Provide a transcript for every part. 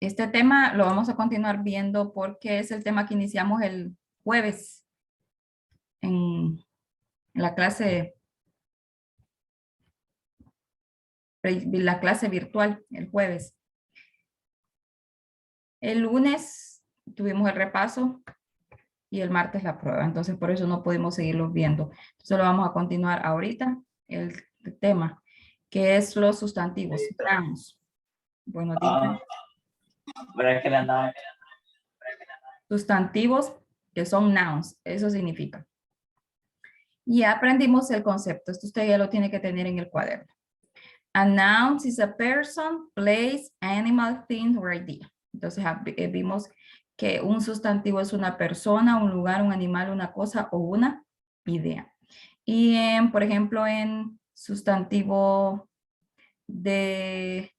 Este tema lo vamos a continuar viendo porque es el tema que iniciamos el jueves en la clase virtual, el jueves. El lunes tuvimos el repaso y el martes la prueba, entonces por eso no pudimos seguirlos viendo. Entonces lo vamos a continuar ahorita, el tema, que es los sustantivos, nouns. Buenos días. Sustantivos que son nouns, eso significa. Y aprendimos el concepto, esto usted ya lo tiene que tener en el cuaderno. A noun is a person, place, animal, thing or idea. Entonces vimos que un sustantivo es una persona, un lugar, un animal, una cosa o una idea. Y por ejemplo, en sustantivo de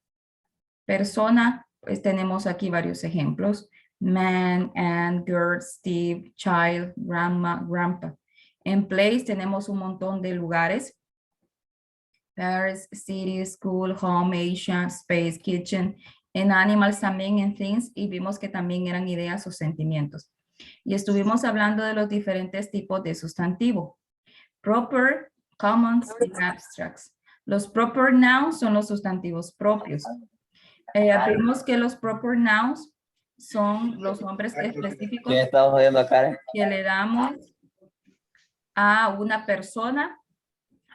persona, pues tenemos aquí varios ejemplos. Man, Ann, girl, Steve, child, grandma, grandpa. En place tenemos un montón de lugares. Paris, city, school, home, Asia, space, kitchen. En animals también, en things, y vimos que también eran ideas o sentimientos. Y estuvimos hablando de los diferentes tipos de sustantivo. Proper, commons y abstracts. Los proper nouns son los sustantivos propios. Vimos que los proper nouns son los nombres específicos que le damos a una persona,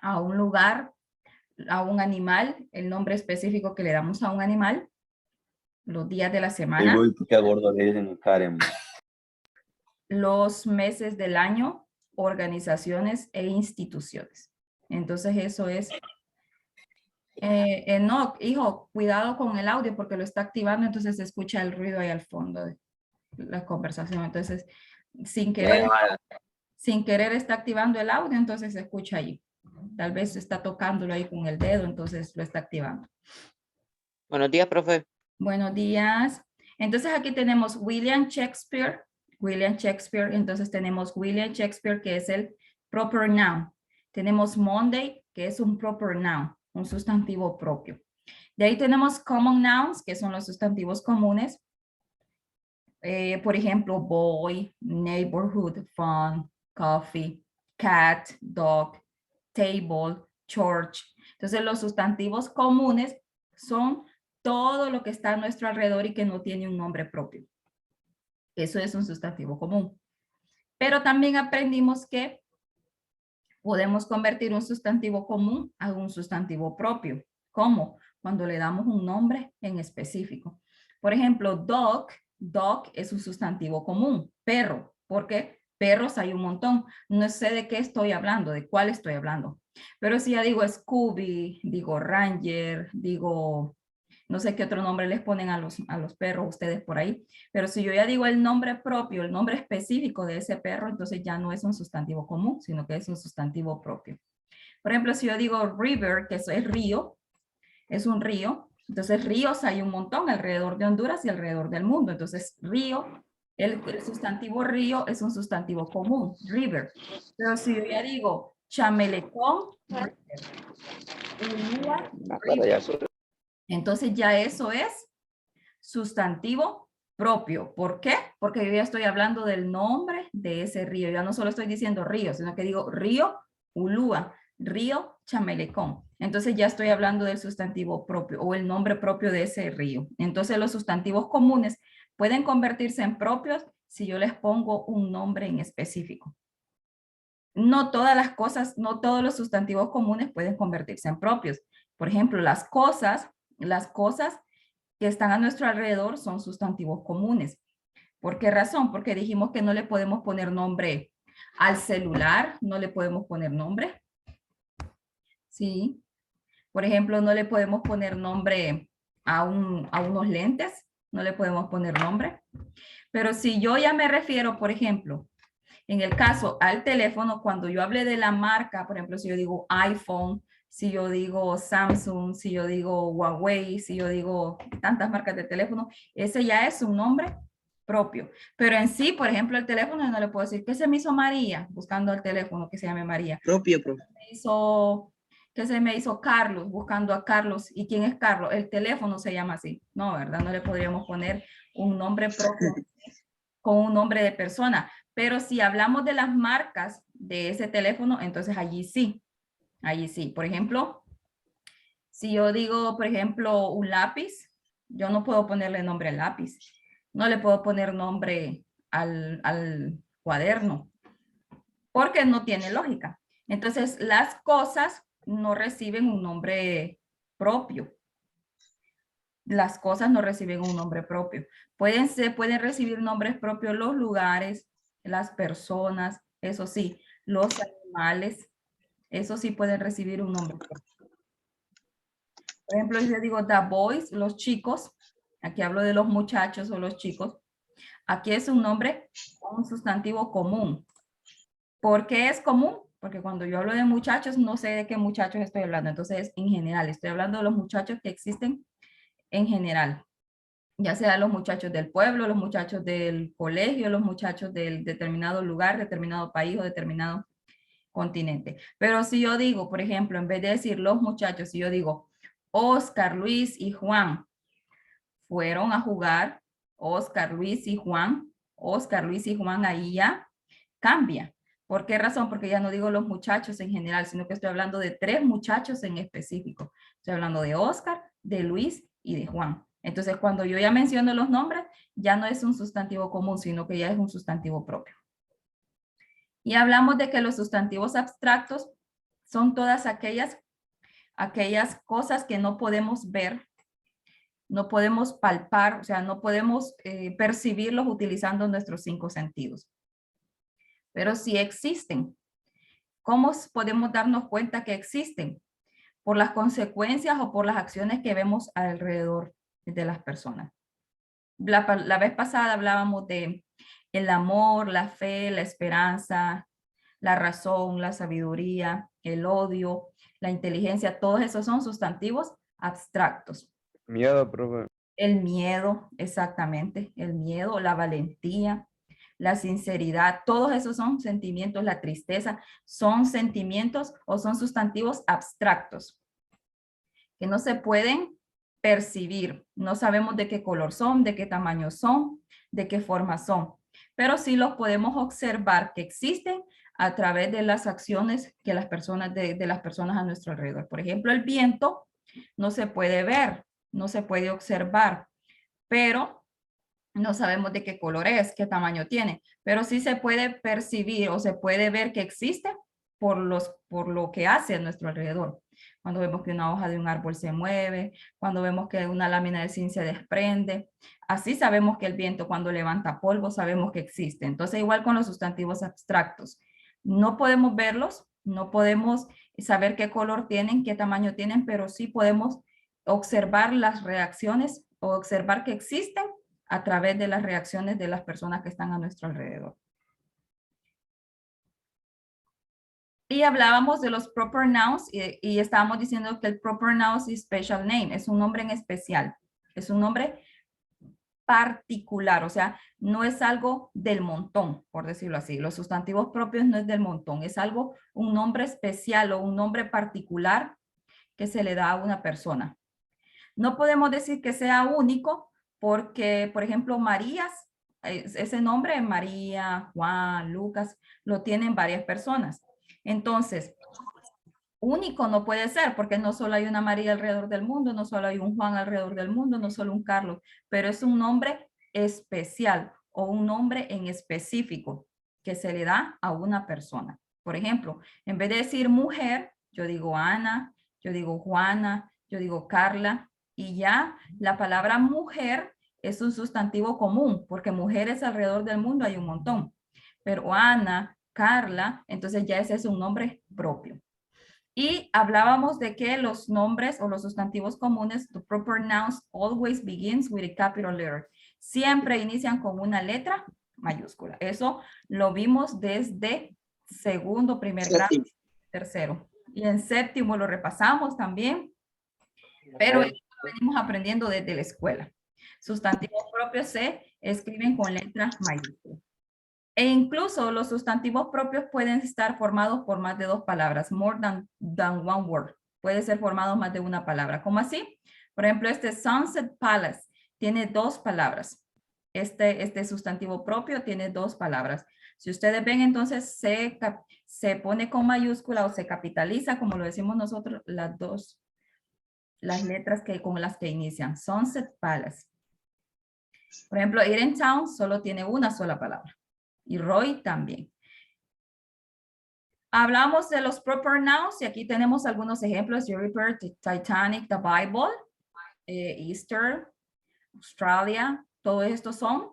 a un lugar, a un animal, el nombre específico que le damos a un animal, los días de la semana, los meses del año, organizaciones e instituciones. Entonces eso es... no, hijo, cuidado con el audio porque lo está activando, entonces se escucha el ruido ahí al fondo de la conversación. Entonces, sin querer está activando el audio, entonces se escucha ahí. Tal vez está tocándolo ahí con el dedo, entonces lo está activando. Buenos días, profe. Buenos días. Entonces aquí tenemos William Shakespeare. Entonces tenemos William Shakespeare, que es el proper noun. Tenemos Monday, que es un proper noun, un sustantivo propio. De ahí tenemos common nouns, que son los sustantivos comunes. Por ejemplo, boy, neighborhood, fun, coffee, cat, dog, table, church. Entonces los sustantivos comunes son todo lo que está a nuestro alrededor y que no tiene un nombre propio. Eso es un sustantivo común. Pero también aprendimos que podemos convertir un sustantivo común a un sustantivo propio. ¿Cómo? Cuando le damos un nombre en específico. Por ejemplo, dog es un sustantivo común. Perro, porque perros hay un montón. No sé de qué estoy hablando, de cuál estoy hablando. Pero si ya digo Scooby, digo Ranger, digo... No sé qué otro nombre les ponen a los perros ustedes por ahí, pero si yo ya digo el nombre propio, el nombre específico de ese perro, entonces ya no es un sustantivo común, sino que es un sustantivo propio. Por ejemplo, si yo digo river, que eso es río, es un río, entonces ríos hay un montón alrededor de Honduras y alrededor del mundo. Entonces río, el sustantivo río es un sustantivo común, river. Pero si yo ya digo chamelecón, river, entonces ya eso es sustantivo propio. ¿Por qué? Porque yo ya estoy hablando del nombre de ese río. Ya no solo estoy diciendo río, sino que digo río Ulúa, río Chamelecón. Entonces ya estoy hablando del sustantivo propio o el nombre propio de ese río. Entonces los sustantivos comunes pueden convertirse en propios si yo les pongo un nombre en específico. No todas las cosas, no todos los sustantivos comunes pueden convertirse en propios. Por ejemplo, las cosas que están a nuestro alrededor son sustantivos comunes. ¿Por qué razón? Porque dijimos que no le podemos poner nombre al celular, no le podemos poner nombre. Sí. Por ejemplo, no le podemos poner nombre a unos lentes, no le podemos poner nombre. Pero si yo ya me refiero, por ejemplo, en el caso al teléfono, cuando yo hable de la marca, por ejemplo, si yo digo iPhone, si yo digo Samsung, si yo digo Huawei, si yo digo tantas marcas de teléfono, ese ya es un nombre propio. Pero en sí, por ejemplo, el teléfono no le puedo decir, ¿qué se me hizo María? Buscando el teléfono que se llame María. Propio, profe. Me hizo ¿Qué se me hizo Carlos? Buscando a Carlos. ¿Y quién es Carlos? El teléfono se llama así. No, ¿verdad? No le podríamos poner un nombre propio con un nombre de persona. Pero si hablamos de las marcas de ese teléfono, entonces allí sí. Allí sí. Por ejemplo, si yo digo, por ejemplo, un lápiz, yo no puedo ponerle nombre al lápiz. No le puedo poner nombre al cuaderno porque no tiene lógica. Entonces, las cosas no reciben un nombre propio. Las cosas no reciben un nombre propio. Pueden recibir nombres propios los lugares, las personas, eso sí, los animales, eso sí pueden recibir un nombre propio. Por ejemplo, yo digo the boys, los chicos, aquí hablo de los muchachos o los chicos, aquí es un nombre, un sustantivo común. ¿Por qué es común? Porque cuando yo hablo de muchachos, no sé de qué muchachos estoy hablando. Entonces, en general, estoy hablando de los muchachos que existen en general. Ya sea los muchachos del pueblo, los muchachos del colegio, los muchachos del determinado lugar, determinado país o determinado continente. Pero si yo digo, por ejemplo, en vez de decir los muchachos, si yo digo Oscar, Luis y Juan fueron a jugar, Oscar, Luis y Juan, Oscar, Luis y Juan, ahí ya cambia. ¿Por qué razón? Porque ya no digo los muchachos en general, sino que estoy hablando de 3 muchachos en específico. Estoy hablando de Oscar, de Luis y de Juan. Entonces, cuando yo ya menciono los nombres, ya no es un sustantivo común, sino que ya es un sustantivo propio. Y hablamos de que los sustantivos abstractos son todas aquellas cosas que no podemos ver, no podemos palpar, o sea, no podemos percibirlos utilizando nuestros 5 sentidos. Pero sí existen. ¿Cómo podemos darnos cuenta que existen? Por las consecuencias o por las acciones que vemos alrededor de las personas. La vez pasada hablábamos de el amor, la fe, la esperanza, la razón, la sabiduría, el odio, la inteligencia, todos esos son sustantivos abstractos. Miedo, profe. El miedo, exactamente, el miedo, la valentía, la sinceridad, todos esos son sentimientos, la tristeza, son sentimientos o son sustantivos abstractos que no se pueden percibir. No sabemos de qué color son, de qué tamaño son, de qué forma son, pero sí los podemos observar que existen a través de las acciones que las personas, de las personas a nuestro alrededor. Por ejemplo, el viento no se puede ver, no se puede observar, pero no sabemos de qué color es, qué tamaño tiene, pero sí se puede percibir o se puede ver que existe por lo que hace a nuestro alrededor. Cuando vemos que una hoja de un árbol se mueve, cuando vemos que una lámina de zinc se desprende, así sabemos que el viento cuando levanta polvo sabemos que existe. Entonces igual con los sustantivos abstractos, no podemos verlos, no podemos saber qué color tienen, qué tamaño tienen, pero sí podemos observar las reacciones o observar que existen a través de las reacciones de las personas que están a nuestro alrededor. Y hablábamos de los proper nouns y estábamos diciendo que el proper noun es special name, es un nombre en especial, es un nombre particular, o sea, no es algo del montón, por decirlo así. Los sustantivos propios no es del montón, es algo, un nombre especial o un nombre particular que se le da a una persona. No podemos decir que sea único porque, por ejemplo, Marías, ese nombre, María, Juan, Lucas, lo tienen varias personas. Entonces, único no puede ser porque no solo hay una María alrededor del mundo, no solo hay un Juan alrededor del mundo, no solo un Carlos, pero es un nombre especial o un nombre en específico que se le da a una persona. Por ejemplo, en vez de decir mujer, yo digo Ana, yo digo Juana, yo digo Carla, y ya la palabra mujer es un sustantivo común, porque mujeres alrededor del mundo hay un montón. Pero Ana, Carla, entonces ya ese es un nombre propio. Y hablábamos de que los nombres o los sustantivos comunes, the proper nouns always begins with a capital letter. Siempre inician con una letra mayúscula. Eso lo vimos desde segundo, primer grado, tercero. Y en séptimo lo repasamos también, pero lo venimos aprendiendo desde la escuela. Sustantivos propios se escriben con letras mayúsculas. E incluso los sustantivos propios pueden estar formados por más de 2 palabras, more than one word. puede ser formado más de una palabra. ¿Cómo así? Por ejemplo, este Sunset Palace tiene dos palabras. Este sustantivo propio tiene dos palabras. Si ustedes ven, entonces se pone con mayúscula o se capitaliza, como lo decimos nosotros, las letras con las que inician. Sunset Palace. Por ejemplo, Eatontown solo tiene una sola palabra. Y Roy también. Hablamos de los proper nouns y aquí tenemos algunos ejemplos. Juniper, Titanic, the Bible, Easter, Australia. Todos estos son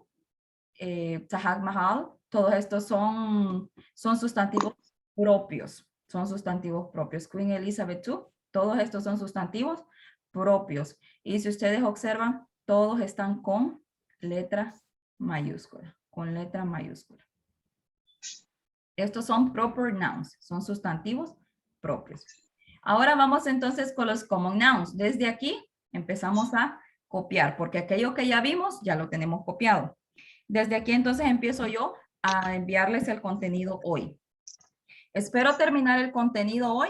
Taj Mahal. Todos estos son sustantivos propios. Son sustantivos propios. Queen Elizabeth II. Todos estos son sustantivos propios. Y si ustedes observan, todos están con letra mayúscula. Con letra mayúscula. Estos son proper nouns, son sustantivos propios. Ahora vamos entonces con los common nouns. Desde aquí empezamos a copiar, porque aquello que ya vimos ya lo tenemos copiado. Desde aquí entonces empiezo yo a enviarles el contenido hoy. Espero terminar el contenido hoy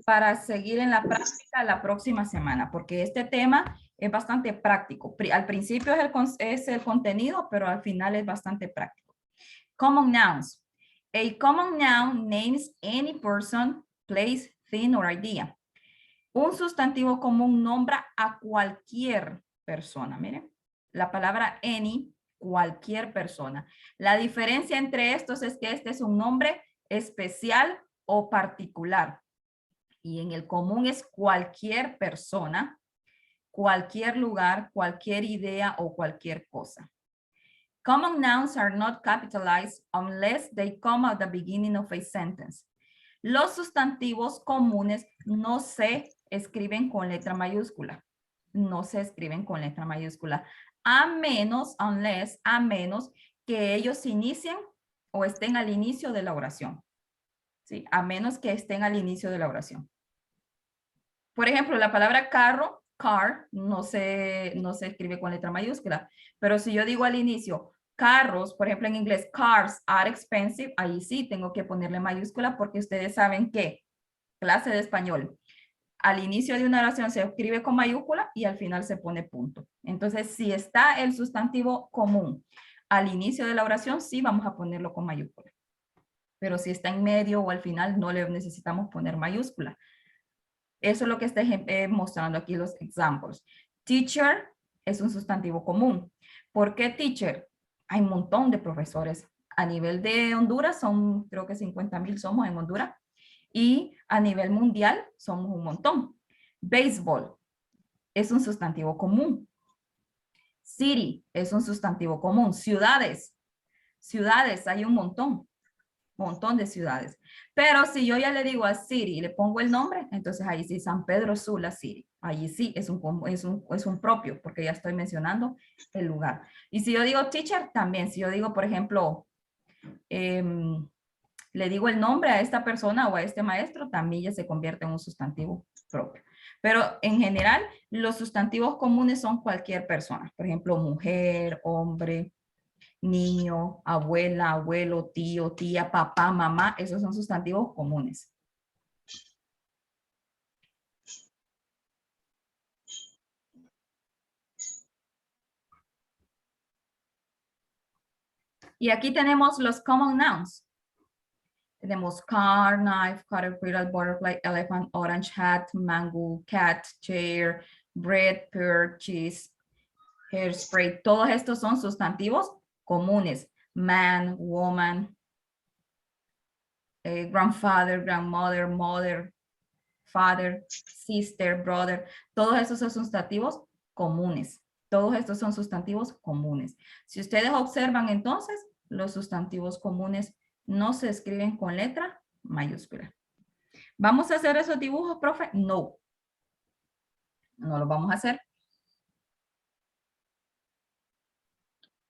para seguir en la práctica la próxima semana, porque este tema es bastante práctico. Al principio es el contenido, pero al final es bastante práctico. Common nouns. A common noun names any person, place, thing, or idea. Un sustantivo común nombra a cualquier persona. Miren, la palabra any, cualquier persona. La diferencia entre estos es que este es un nombre especial o particular. Y en el común es cualquier persona, cualquier lugar, cualquier idea o cualquier cosa. Common nouns are not capitalized unless they come at the beginning of a sentence. Los sustantivos comunes no se escriben con letra mayúscula. No se escriben con letra mayúscula. A menos que ellos inicien o estén al inicio de la oración. ¿Sí? A menos que estén al inicio de la oración. Por ejemplo, la palabra carro, car, no se escribe con letra mayúscula. Pero si yo digo al inicio, carros, por ejemplo en inglés, cars are expensive, ahí sí tengo que ponerle mayúscula porque ustedes saben que, clase de español, al inicio de una oración se escribe con mayúscula y al final se pone punto. Entonces, si está el sustantivo común al inicio de la oración, sí vamos a ponerlo con mayúscula. Pero si está en medio o al final, no le necesitamos poner mayúscula. Eso es lo que está mostrando aquí los ejemplos. Teacher es un sustantivo común. ¿Por qué teacher? Hay un montón de profesores. A nivel de Honduras son, creo que 50,000 somos en Honduras. Y a nivel mundial somos un montón. Béisbol es un sustantivo común. City es un sustantivo común. Ciudades hay un montón de ciudades. Pero si yo ya le digo a City y le pongo el nombre, entonces ahí sí, San Pedro Sula City. Allí sí es un propio, porque ya estoy mencionando el lugar. Y si yo digo teacher, también. Si yo digo, por ejemplo, le digo el nombre a esta persona o a este maestro, también ya se convierte en un sustantivo propio. Pero en general, los sustantivos comunes son cualquier persona. Por ejemplo, mujer, hombre, niño, abuela, abuelo, tío, tía, papá, mamá, esos son sustantivos comunes. Y aquí tenemos los common nouns. Tenemos car, knife, caterpillar, butterfly, elephant, orange hat, mango, cat, chair, bread, pear, cheese, hairspray. Todos estos son sustantivos comunes. Man, woman, grandfather, grandmother, mother, father, sister, brother. Todos estos son sustantivos comunes. Todos estos son sustantivos comunes. Si ustedes observan entonces, los sustantivos comunes no se escriben con letra mayúscula. ¿Vamos a hacer esos dibujos, profe? No. No los vamos a hacer.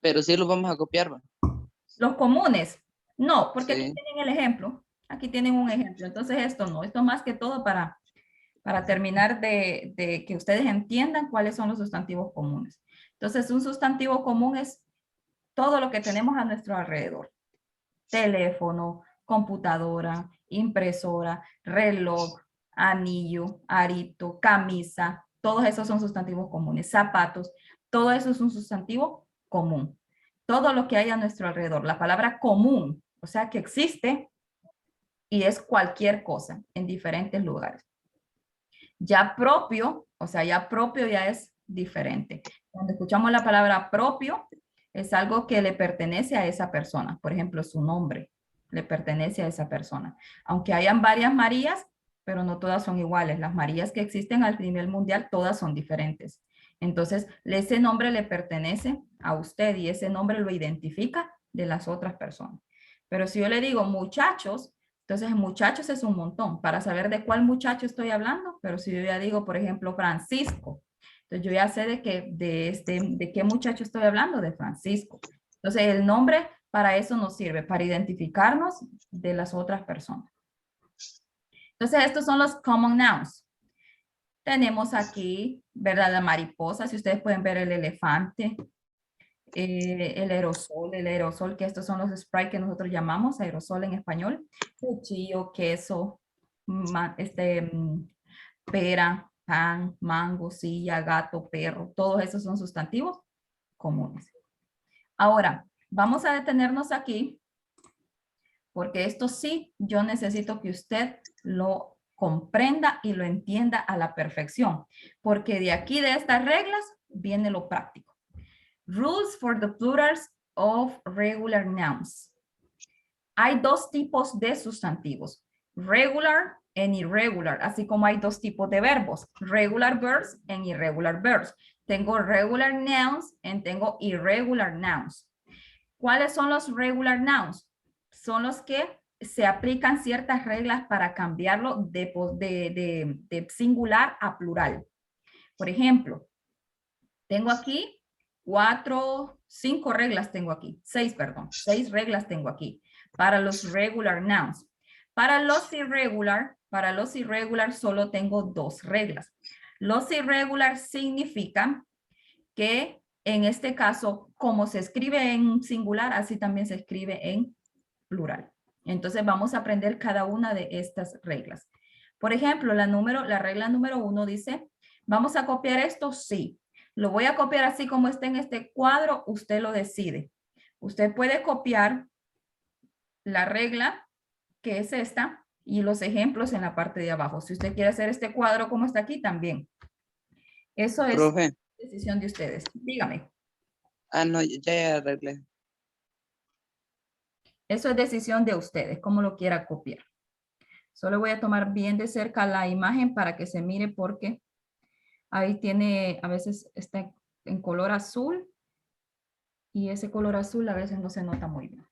Pero sí los vamos a copiar, ¿va? Los comunes. No, porque Sí. aquí tienen el ejemplo. Aquí tienen un ejemplo. Entonces esto no. Esto más que todo para terminar de que ustedes entiendan cuáles son los sustantivos comunes. Entonces, un sustantivo común es todo lo que tenemos a nuestro alrededor. Teléfono, computadora, impresora, reloj, anillo, arito, camisa, todos esos son sustantivos comunes, zapatos, todo eso es un sustantivo común. Todo lo que hay a nuestro alrededor, la palabra común, o sea que existe y es cualquier cosa en diferentes lugares. Ya propio, o sea, ya propio ya es diferente. Cuando escuchamos la palabra propio, es algo que le pertenece a esa persona. Por ejemplo, su nombre le pertenece a esa persona. Aunque hayan varias Marías, pero no todas son iguales. Las Marías que existen al nivel mundial, todas son diferentes. Entonces, ese nombre le pertenece a usted y ese nombre lo identifica de las otras personas. Pero si yo le digo muchachos, entonces muchachos es un montón para saber de cuál muchacho estoy hablando, pero si yo ya digo, por ejemplo, Francisco, entonces yo ya sé de qué muchacho estoy hablando, de Francisco. Entonces el nombre para eso nos sirve, para identificarnos de las otras personas. Entonces estos son los common nouns. Tenemos aquí, ¿verdad? La mariposa, si ustedes pueden ver el elefante, el aerosol, que estos son los sprays que nosotros llamamos aerosol en español, cuchillo, queso, pera, pan, mango, silla, gato, perro, todos esos son sustantivos comunes. Ahora, vamos a detenernos aquí, porque esto sí, yo necesito que usted lo comprenda y lo entienda a la perfección, porque de aquí, de estas reglas, viene lo práctico. Rules for the plurals of regular nouns. Hay dos tipos de sustantivos, regular and irregular, así como hay dos tipos de verbos, regular verbs and irregular verbs. Tengo regular nouns y tengo irregular nouns. ¿Cuáles son los regular nouns? Son los que se aplican ciertas reglas para cambiarlo de singular a plural. Por ejemplo, tengo aquí 5 reglas tengo aquí, 6 reglas tengo aquí para los regular nouns. Para los irregular solo tengo 2 reglas. Los irregular significan que en este caso, como se escribe en singular, así también se escribe en plural. Entonces vamos a aprender cada una de estas reglas. Por ejemplo, la regla número 1 dice, ¿vamos a copiar esto? Sí. Lo voy a copiar así como está en este cuadro, usted lo decide. Usted puede copiar la regla, que es esta, y los ejemplos en la parte de abajo. Si usted quiere hacer este cuadro como está aquí, también. Eso es Profe. decisión de ustedes. Dígame. No, ya arreglé. Eso es decisión de ustedes, cómo lo quiera copiar. Solo voy a tomar bien de cerca la imagen para que se mire porque ahí tiene, a veces está en color azul y ese color azul a veces no se nota muy bien.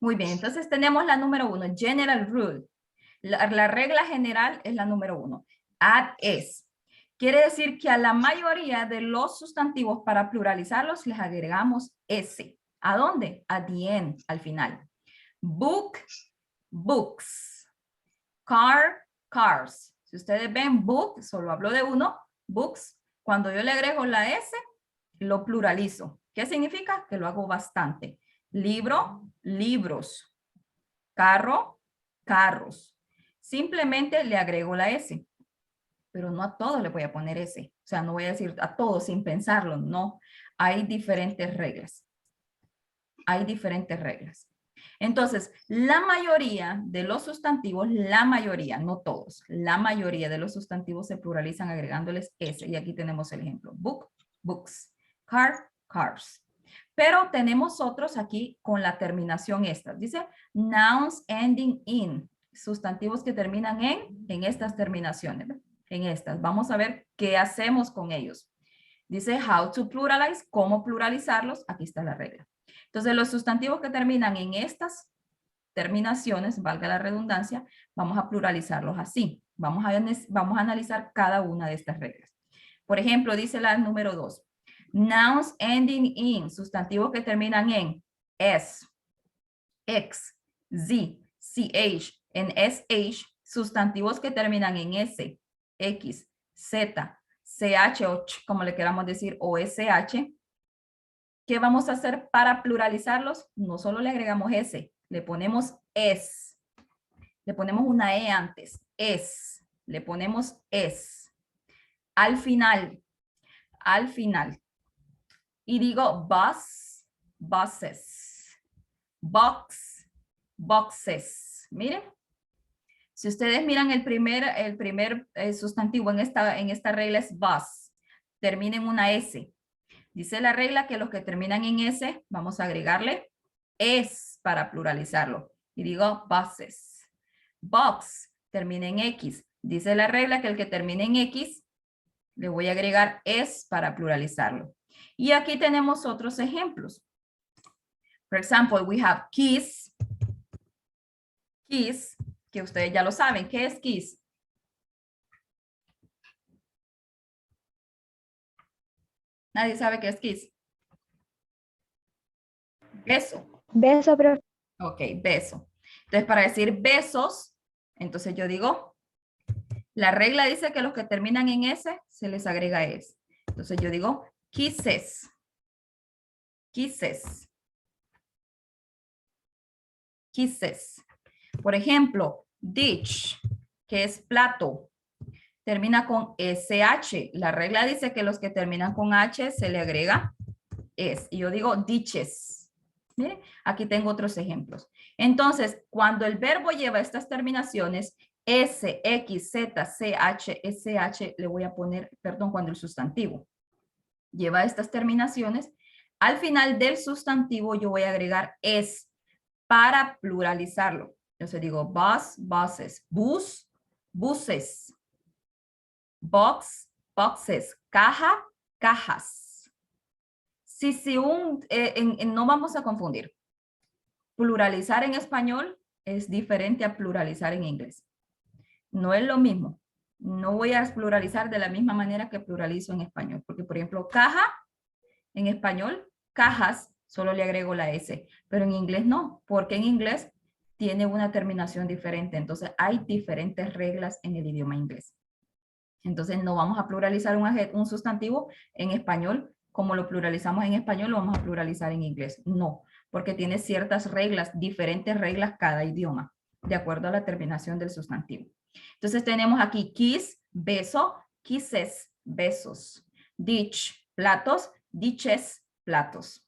Muy bien, entonces tenemos la número 1, general rule. La regla general es la número 1. Add es. Quiere decir que a la mayoría de los sustantivos para pluralizarlos les agregamos S. ¿A dónde? At the end, al final. Book, books. Car, cars. Si ustedes ven book, solo hablo de uno, books. Cuando yo le agrego la S, lo pluralizo. ¿Qué significa? Que lo hago bastante. Libro, libros. Carro, carros. Simplemente le agrego la S. Pero no a todos le voy a poner S. O sea, no voy a decir a todos sin pensarlo. No. Hay diferentes reglas. Hay diferentes reglas. Entonces, la mayoría de los sustantivos, la mayoría, no todos, la mayoría de los sustantivos se pluralizan agregándoles S. Y aquí tenemos el ejemplo. Book, books. Car, cars. Pero tenemos otros aquí con la terminación esta. Dice nouns ending in. Sustantivos que terminan en estas terminaciones. En estas. Vamos a ver qué hacemos con ellos. Dice how to pluralize. Cómo pluralizarlos. Aquí está la regla. Entonces, los sustantivos que terminan en estas terminaciones, valga la redundancia, vamos a pluralizarlos así. Vamos a analizar cada una de estas reglas. Por ejemplo, dice la número 2. Nouns ending in, sustantivos que terminan en S, X, Z, CH, en SH, sustantivos que terminan en S, X, Z, CH o ch, como le queramos decir, o SH. ¿Qué vamos a hacer para pluralizarlos? No solo le agregamos S, le ponemos es. Le ponemos una E antes. Es. Le ponemos es. Al final. Al final. Y digo bus, buses. Box, boxes. Miren. Si ustedes miran el primer sustantivo en esta regla es bus. Termina en una S. Dice la regla que los que terminan en S, vamos a agregarle es para pluralizarlo. Y digo buses. Box termina en X. Dice la regla que el que termine en X, le voy a agregar es para pluralizarlo. Y aquí tenemos otros ejemplos. For example, we have keys. Keys, que ustedes ya lo saben. ¿Qué es keys? Nadie sabe qué es kiss. Beso. Beso, profe. Ok, beso. Entonces, para decir besos, entonces yo digo, la regla dice que los que terminan en S se les agrega es. Entonces yo digo kisses. Kisses. Kisses. Por ejemplo, dish, que es plato, termina con SH. La regla dice que los que terminan con H se le agrega es. Y yo digo dishes. Miren, aquí tengo otros ejemplos. Entonces, cuando el verbo lleva estas terminaciones, S, X, Z, CH, SH, le voy a poner, perdón, cuando el sustantivo lleva estas terminaciones, al final del sustantivo yo voy a agregar es para pluralizarlo. Entonces digo bus, buses, bus, buses, box, boxes, caja, cajas. Si no vamos a confundir. Pluralizar en español es diferente a pluralizar en inglés. No es lo mismo. No voy a pluralizar de la misma manera que pluralizo en español. Porque, por ejemplo, caja, en español, cajas, solo le agrego la S. Pero en inglés no, porque en inglés tiene una terminación diferente. Entonces, hay diferentes reglas en el idioma inglés. Entonces, no vamos a pluralizar un sustantivo en español como lo pluralizamos en español, lo vamos a pluralizar en inglés. No, porque tiene ciertas reglas, diferentes reglas cada idioma, de acuerdo a la terminación del sustantivo. Entonces tenemos aquí kiss, beso, kisses, besos. Dish, platos, dishes, platos.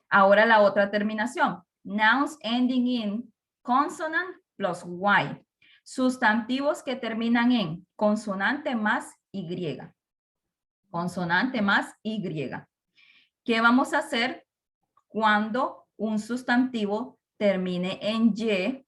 Ahora la otra terminación. Nouns ending in consonant plus Y. Sustantivos que terminan en consonante más Y. Consonante más Y. ¿Qué vamos a hacer cuando un sustantivo termine en Y,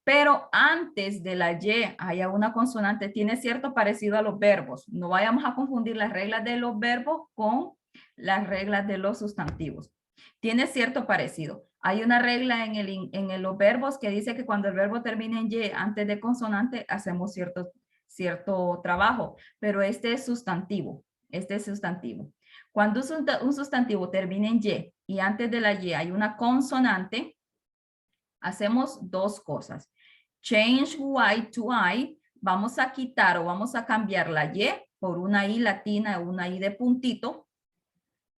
pero antes de la Y haya una consonante? Tiene cierto parecido a los verbos. No vayamos a confundir las reglas de los verbos con las reglas de los sustantivos. Tiene cierto parecido. Hay una regla en los verbos que dice que cuando el verbo termina en Y antes de consonante hacemos cierto trabajo, pero este es sustantivo. Este es sustantivo. Cuando un sustantivo termina en y antes de la Y hay una consonante, hacemos dos cosas. Change Y to I. Vamos a quitar o vamos a cambiar la Y por una I latina o una I de puntito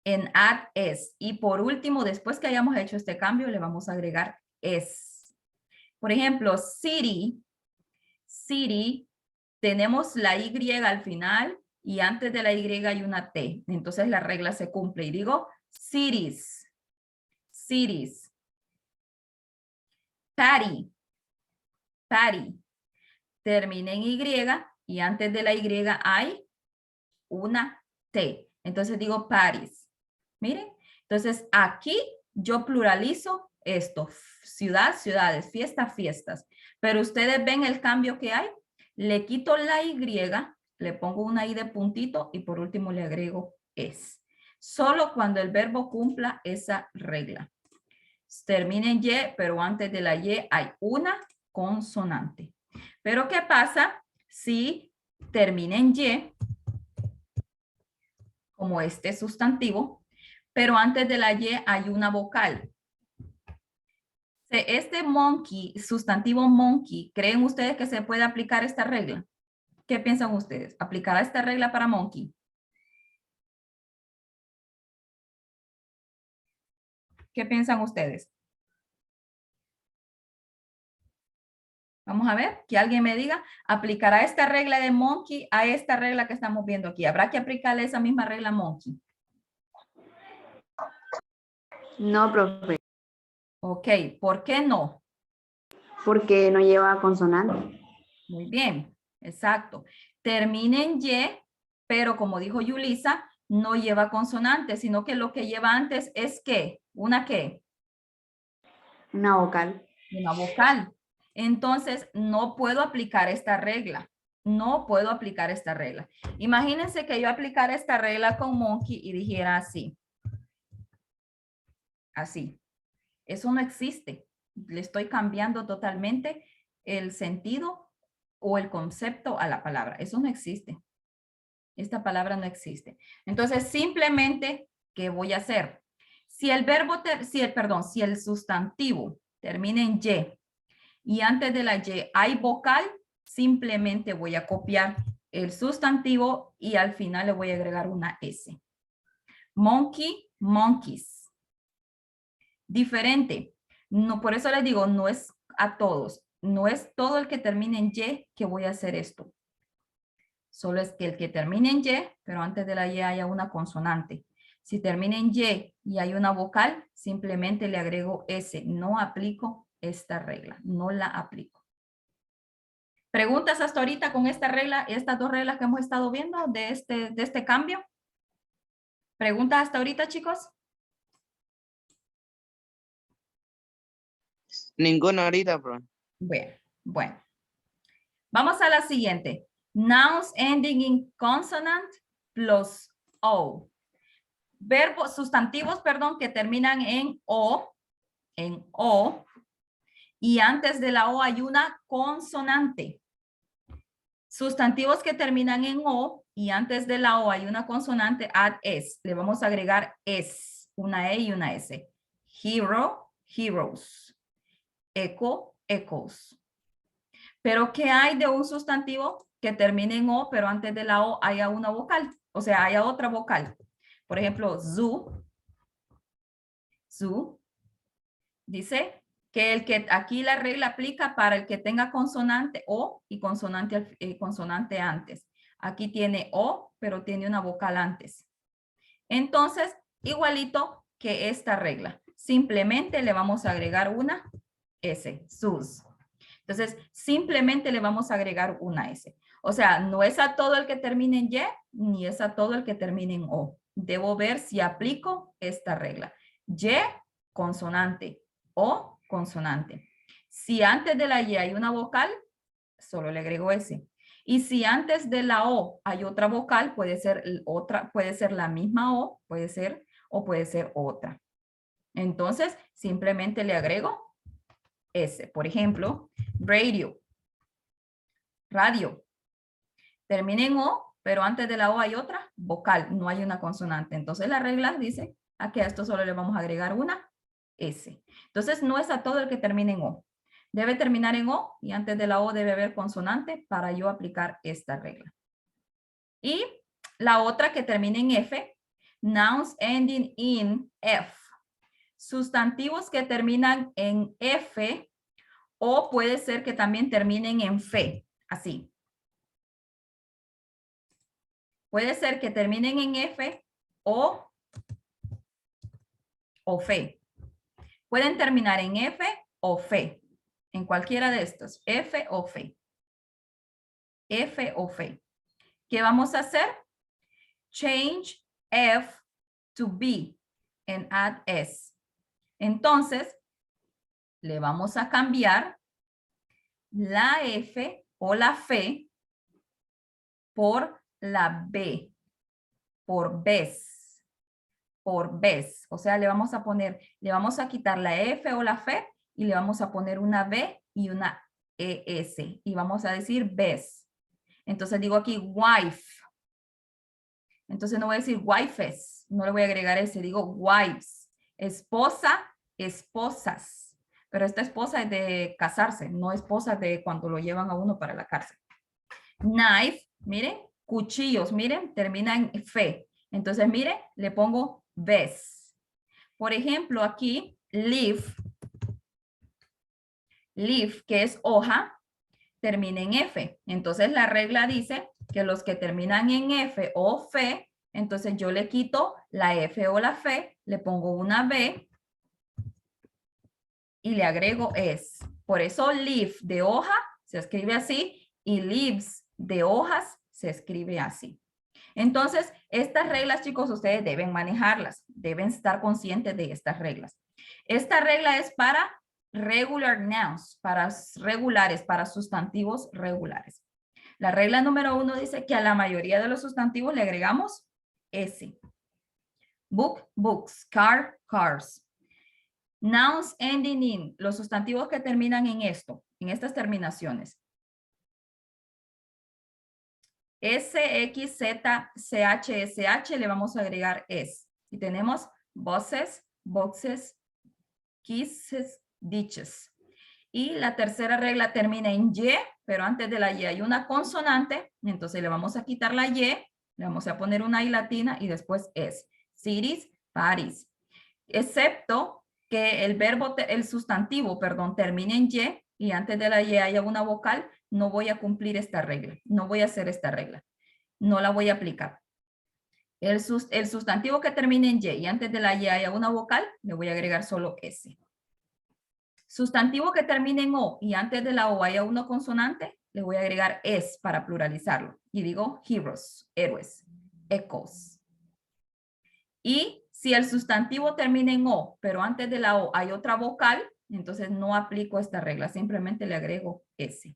en add s. Y por último, después que hayamos hecho este cambio, le vamos a agregar s. Por ejemplo, city, city, tenemos la Y al final y antes de la Y hay una T. Entonces la regla se cumple y digo cities, cities. Patty, patty. Termina en Y y antes de la Y hay una T. Entonces digo patties. Miren, entonces aquí yo pluralizo esto. Ciudad, ciudades, fiesta, fiestas. Pero ustedes ven el cambio que hay. Le quito la Y, le pongo una I de puntito y por último le agrego es. Solo cuando el verbo cumpla esa regla. Termina en Y, pero antes de la Y hay una consonante. Pero ¿qué pasa si termina en Y, como este sustantivo, pero antes de la Y hay una vocal? Este monkey, sustantivo monkey, ¿creen ustedes que se puede aplicar esta regla? ¿Qué piensan ustedes? ¿Aplicará esta regla para monkey? ¿Qué piensan ustedes? Vamos a ver, que alguien me diga, ¿aplicará esta regla de monkey a esta regla que estamos viendo aquí? ¿Habrá que aplicarle esa misma regla monkey? No, profe, Ok, ¿por qué no? porque no lleva consonante. Muy bien, exacto. Termina en Y, pero como dijo Yulisa, no lleva consonante, sino que lo que lleva antes es ¿qué? ¿Una qué? Una vocal. Una vocal. Entonces, no puedo aplicar esta regla. No puedo aplicar esta regla. Imagínense que yo aplicara esta regla con monkey y dijera así. Así. Eso no existe. Le estoy cambiando totalmente el sentido o el concepto a la palabra. Eso no existe. Esta palabra no existe. Entonces, simplemente, ¿qué voy a hacer? Si el verbo, si el sustantivo termina en y antes de la Y hay vocal, simplemente voy a copiar el sustantivo y al final le voy a agregar una S. Monkey, monkeys. Diferente. No, por eso les digo, no es a todos. No es todo el que termine en Y que voy a hacer esto. Solo es que el que termine en Y, pero antes de la Y haya una consonante. Si termina en Y hay una vocal, simplemente le agrego S. No aplico esta regla. No la aplico. ¿Preguntas hasta ahorita con esta regla, estas dos reglas que hemos estado viendo de este cambio? ¿Preguntas hasta ahorita, chicos? Ninguna ahorita, profe. Bueno. Vamos a la siguiente. Nouns ending in consonant plus O. Verbos, sustantivos, perdón, que terminan en O, y antes de la O hay una consonante. Sustantivos que terminan en O y antes de la O hay una consonante, add S. Le vamos a agregar S, una E y una S. Hero, heroes. Echo, echoes. Pero ¿qué hay de un sustantivo que termine en O, pero antes de la O haya una vocal? O sea, haya otra vocal. Por ejemplo, zoo. Zoo. Dice que aquí la regla aplica para el que tenga consonante O y consonante antes. Aquí tiene O, pero tiene una vocal antes. Entonces, igualito que esta regla. Simplemente le vamos a agregar una S, sus. Entonces, simplemente le vamos a agregar una S. O sea, no es a todo el que termine en Y, ni es a todo el que termine en O. Debo ver si aplico esta regla. Y, consonante. O, consonante. Si antes de la Y hay una vocal, solo le agrego S. Y si antes de la O hay otra vocal, puede ser la misma O, puede ser otra. Entonces, simplemente le agrego S. Por ejemplo, radio. Radio. Termina en O, pero antes de la O hay otra vocal, no hay una consonante. Entonces la regla dice que a esto solo le vamos a agregar una S. Entonces no es a todo el que termine en O. Debe terminar en O y antes de la O debe haber consonante para yo aplicar esta regla. Y la otra que termina en F, nouns ending in F. Sustantivos que terminan en F o puede ser que también terminen en fe, así. Puede ser que terminen en F o fe. Pueden terminar en F o fe. En cualquiera de estos, F o fe. F o fe. ¿Qué vamos a hacer? Change F to B and add S. Entonces, le vamos a cambiar la F o la fe por la B, por vez, o sea, le vamos a quitar la F o la fe y le vamos a poner una B y una ES y vamos a decir vez. Entonces digo aquí wife. Entonces no voy a decir wifes, no le voy a agregar ese, digo wives. Esposa, esposas. Pero esta esposa es de casarse, no esposa de cuando lo llevan a uno para la cárcel. Knife, miren, cuchillos, miren, termina en fe. Entonces, miren, le pongo ves. Por ejemplo, aquí, leaf, que es hoja, termine en F. Entonces la regla dice que los que terminan en F o fe, entonces yo le quito la F o la fe, le pongo una B y le agrego es. Por eso leaf de hoja se escribe así y leaves de hojas se escribe así. Entonces, estas reglas, chicos, ustedes deben manejarlas, deben estar conscientes de estas reglas. Esta regla es para regular nouns, para regulares, para sustantivos regulares. La regla número 1 dice que a la mayoría de los sustantivos le agregamos S. Book, books, car, cars. Nouns ending in, los sustantivos que terminan en esto, en estas terminaciones. S, X, Z, CH, SH, le vamos a agregar S. Y tenemos buses, boxes, kisses, ditches. Y la tercera regla termina en Y, pero antes de la Y hay una consonante, entonces le vamos a quitar la Y, le vamos a poner una I latina y después S. Cities, parties. Excepto que el verbo, el sustantivo, perdón, termine en Y antes de la Y haya una vocal, no voy a cumplir esta regla. No voy a hacer esta regla. No la voy a aplicar. El sustantivo que termine en Y antes de la Y haya una vocal, le voy a agregar solo S. Sustantivo que termine en O y antes de la O haya una consonante, le voy a agregar S para pluralizarlo. Y digo heroes, héroes, echoes. Y si el sustantivo termina en O, pero antes de la O hay otra vocal, entonces no aplico esta regla, simplemente le agrego S.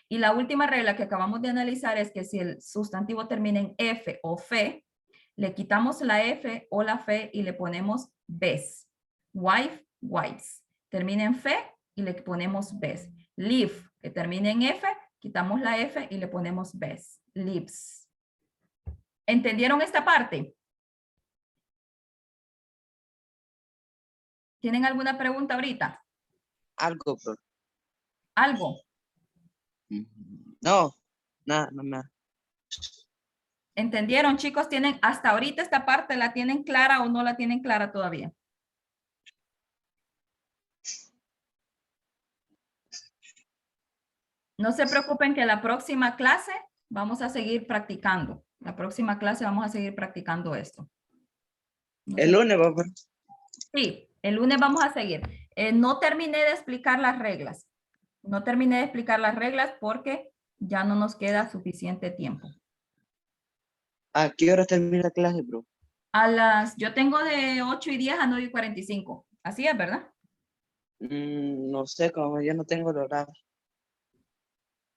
Y la última regla que acabamos de analizar es que si el sustantivo termina en F o fe, le quitamos la F o la fe y le ponemos bes. Wife, wives. Termina en fe y le ponemos bes. Live, que termina en F, quitamos la F y le ponemos bes. Lives. ¿Entendieron esta parte? ¿Tienen alguna pregunta ahorita? Algo, bro. ¿Algo? No, nada. ¿Entendieron, chicos? ¿Tienen hasta ahorita esta parte la tienen clara o no la tienen clara todavía? No se preocupen que la próxima clase vamos a seguir practicando. La próxima clase vamos a seguir practicando esto. El lunes, papá. Sí, el lunes vamos a seguir. No terminé de explicar las reglas. No terminé de explicar las reglas porque ya no nos queda suficiente tiempo. ¿A qué hora termina la clase, bro? Yo tengo de 8:10 a 9:45. Así es, ¿verdad? No sé, como yo no tengo el horario.